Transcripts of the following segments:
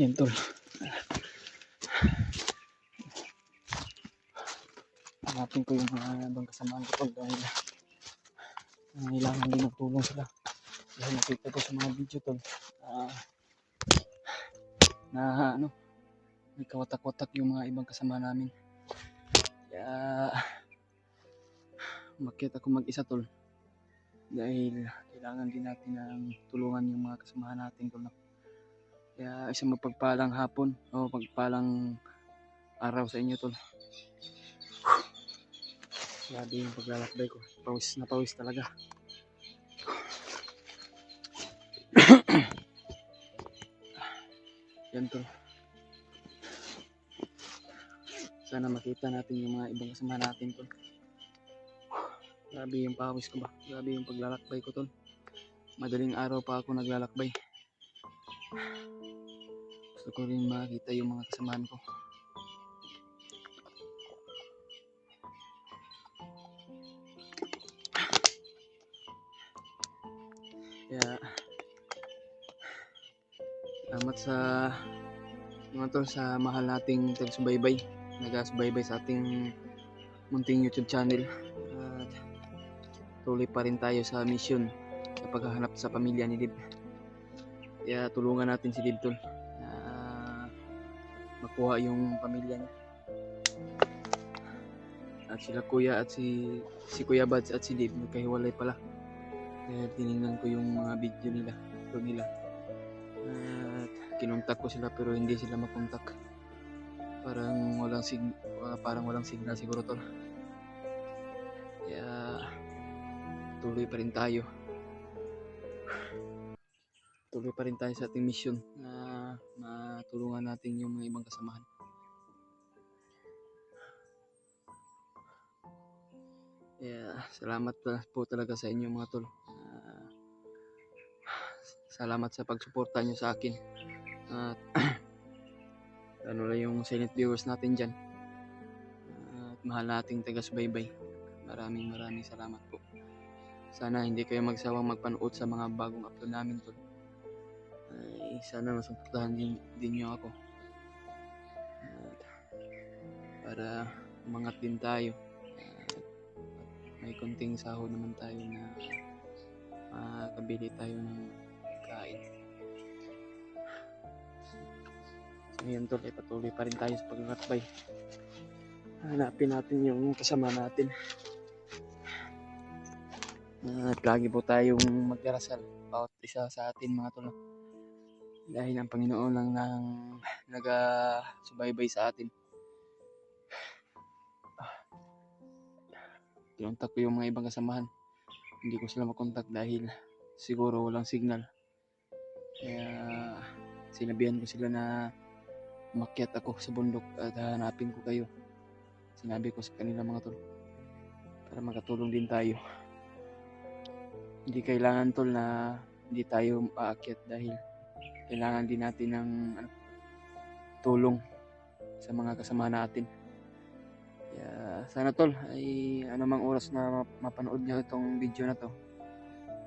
Yan tol. Hanapin ko yung mga ibang kasamaan ko tol dahil kailangan din ng tulong sila. Dahil nakita ko sa mga video tol na may kawatak-watak yung mga ibang kasama namin. Kaya umakyat ako mag-isa tol. Dahil kailangan din natin ng tulungan yung mga kasamahan natin tol. Kaya isang mapagpalang hapon o pagpalang araw sa inyo tol. Grabe yung paglalakbay ko. Pawis na pawis talaga. Yan tol. Sana makita natin yung mga ibang kasama natin tol. Grabe yung pawis ko ba? Grabe yung paglalakbay ko tol. Madaling araw pa ako naglalakbay. Gusto ko rin makita yung mga kasamahan ko. Kaya salamat sa mga tol sa mahal nating tagsubaybay. Nagasubaybay sa ating munting YouTube channel. At tuloy pa rin tayo sa mission sa paghahanap sa pamilya ni Dib. Kaya tulungan natin si Dib tol na makuha yung pamilya niya. At sila kuya at si Kuya Bads at si Dib nagkahiwalay pala. Kaya tinignan ko yung mga video nila, at kinontak ko sila pero hindi sila makontak. Parang walang signal siguro tol. Kaya tuloy pa rin tayo. Tuloy pa rin tayo sa ating mission na matulungan natin yung mga ibang kasamahan. Kaya salamat po talaga sa inyo mga tol. Salamat sa pagsuporta nyo sa akin. At ano lang yung silent viewers natin dyan. At mahal nating taga-subaybay. Maraming salamat po. Sana hindi kayo magsawang magpanood sa mga bagong upload namin tol. Ay, sana masuportahan din nyo ako. At para umangat din tayo. May konting sahod naman tayo na makabili tayo ng kain. So ngayon tol, patuloy pa rin tayo sa paglalakbay. Hanapin natin yung kasama natin. At lagi po tayong magdarasal bawat isa sa atin mga tol. Dahil ang Panginoon lang nang nagasubaybay sa atin. Kinontak ko yung mga ibang kasamahan. Hindi ko sila makontak dahil siguro walang signal. Kaya sinabihan ko sila na umakyat ako sa bundok at hanapin ko kayo. Sinabi ko sa kanila mga tol para makatulong din tayo. Hindi kailangan tol na hindi tayo aakyat dahil kailangan din natin ng tulong sa mga kasama natin. Kaya sana tol ay anumang oras na mapanood nyo itong video na to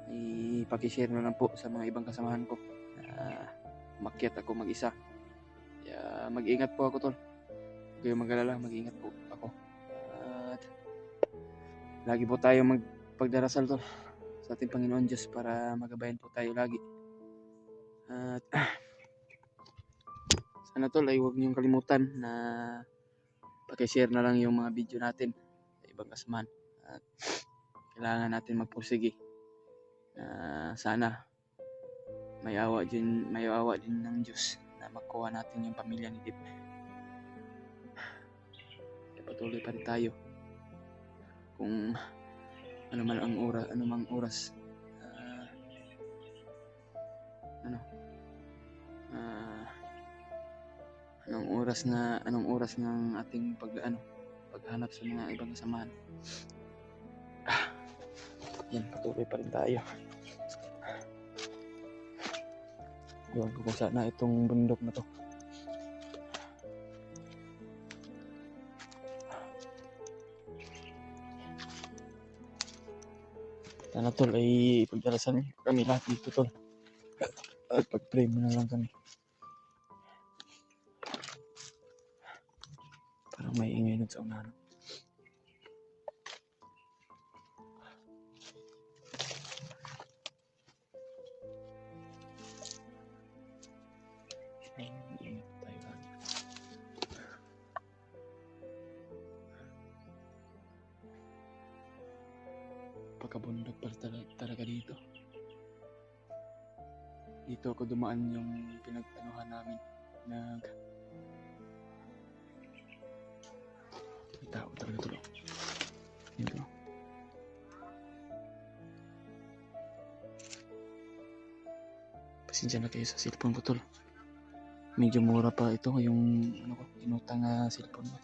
ay pakishare na lang po sa mga ibang kasamahan ko na umakyat ako mag-isa. Kaya mag-ingat po ako tol. Huwag kayong mag-alala, mag-ingat po ako. At lagi po tayo magpagdarasal tol sa ating Panginoon Diyos para magabayan po tayo lagi. At sana tol ay huwag niyong kalimutan na pakishare na lang yung mga video natin sa ibang kasamahan. At kailangan natin magpursige. Sana may awa din ng Diyos na makuha natin yung pamilya ni Dib. Patuloy pa rin tayo. Kung anumang oras anong oras ng ating paghanap sa mga ibang kasamahan. Yan, patuloy pa rin tayo. Iwan ko kung saan na itong bundok na to. Sana tol ay ipagdarasan kami lahat dito tol. At pag-pray mo na lang kami. may ingay dun sa unahan. Ingat tayo lang. Pagkabundok pala talaga dito. Dito ako dumaan yung pinagtanuhan namin. May tao talaga tulo. Dito. Pasensya na kayo sa cellphone ko tol. Medyo mura pa ito yung inutang na cellphone mo.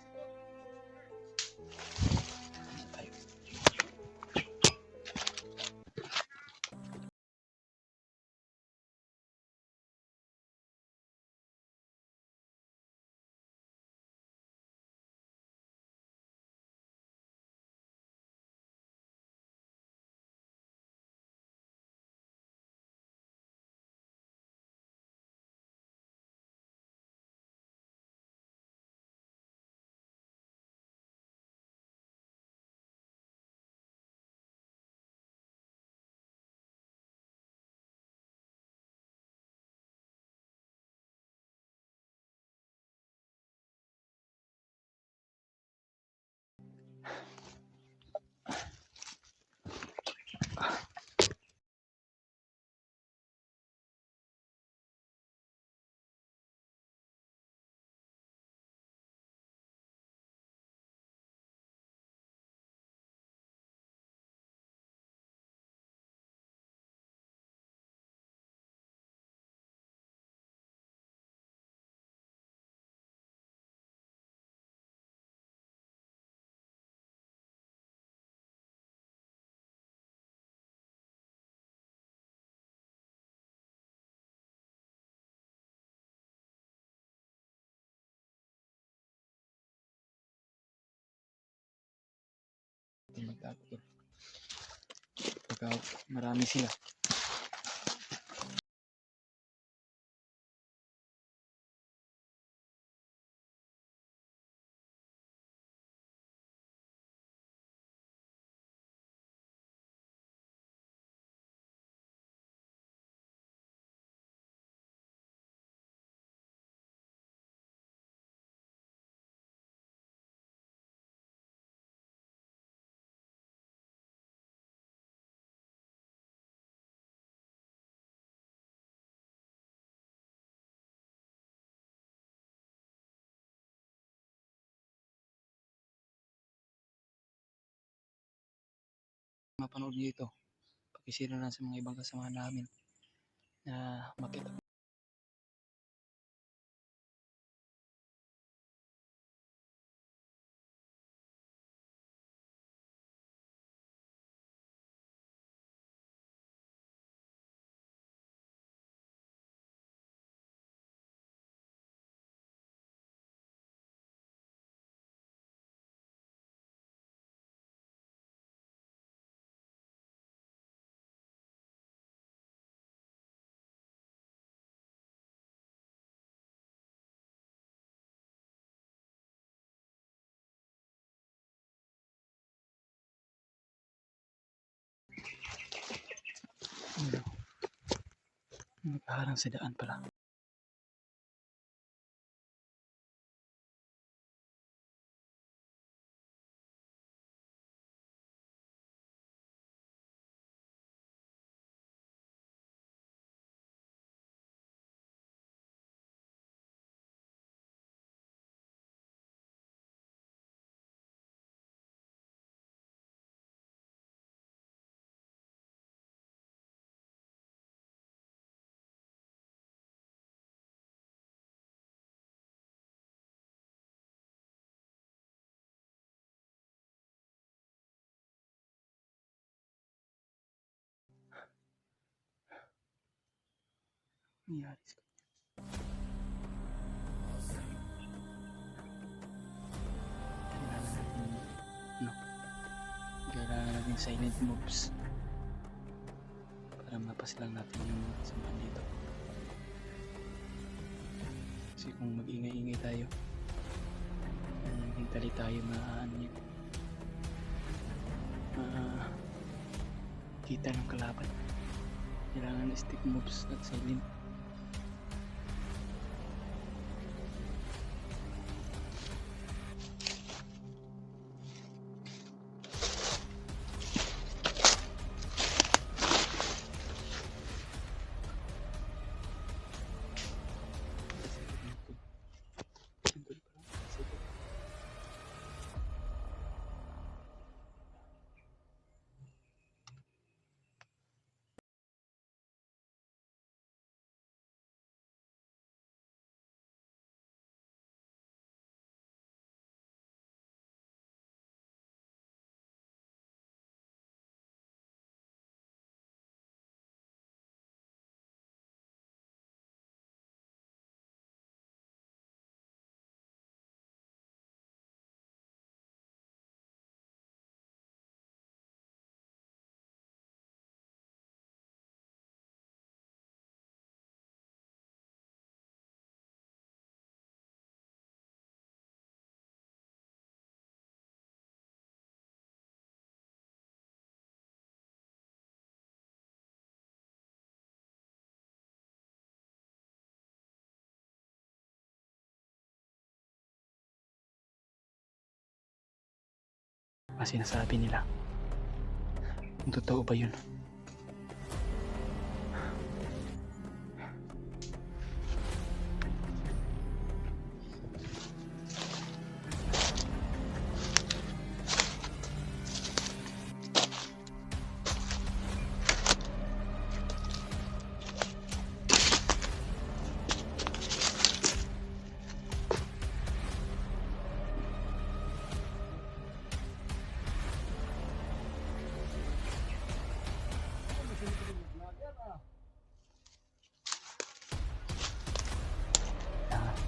Magtago tol. Pagka marami sila. Mapanood niyo ito. Pakisira na sa mga ibang kasama namin na makita. Nagkaharang sa daan pala. Nangyari sa kailangan natin silent moves para mapasilang natin yung sampan dito. Kasi kung mag-ingay-ingay tayo, mentally tayo ano yun, kita ng kalaban. Kailangan stick moves at silent. Ang sinasabi nila, kung totoo ba yun?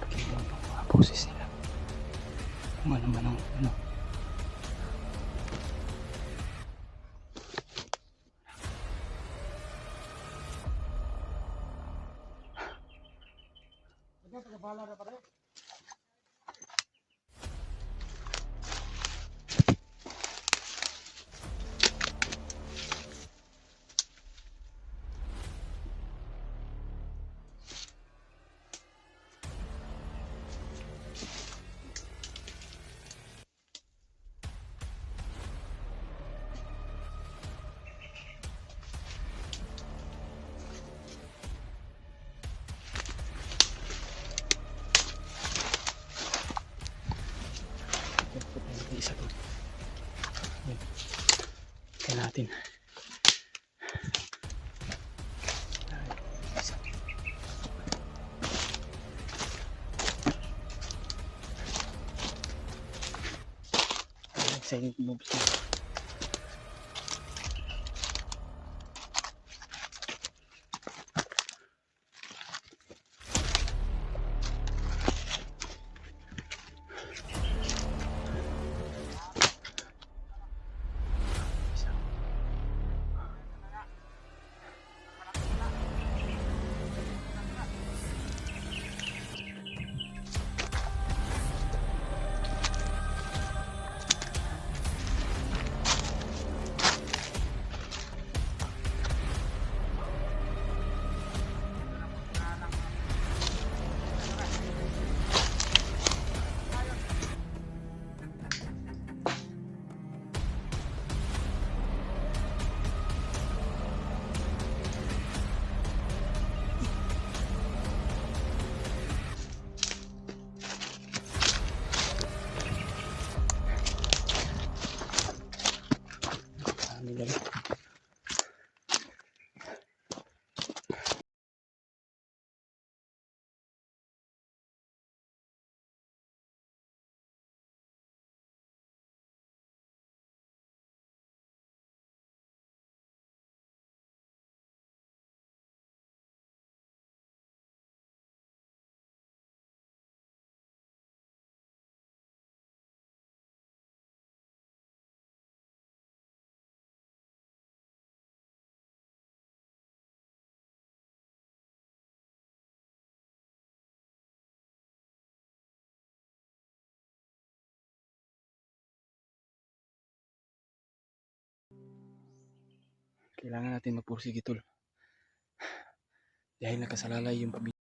Pakinggan yung mga boses nila, kung ano man ang ano. Isa doon. Kaya natin. Isa. Silent moves na. Kailangan natin magpursige tol. Dahil nakasalalay yung pamilya.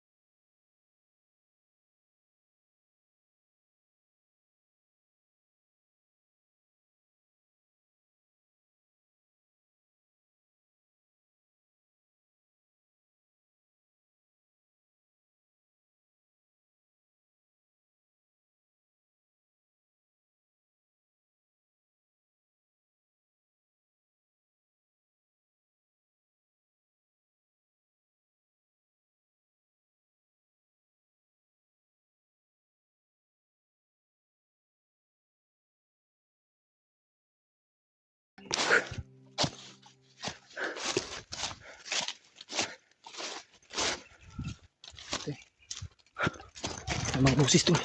Mga busis tol.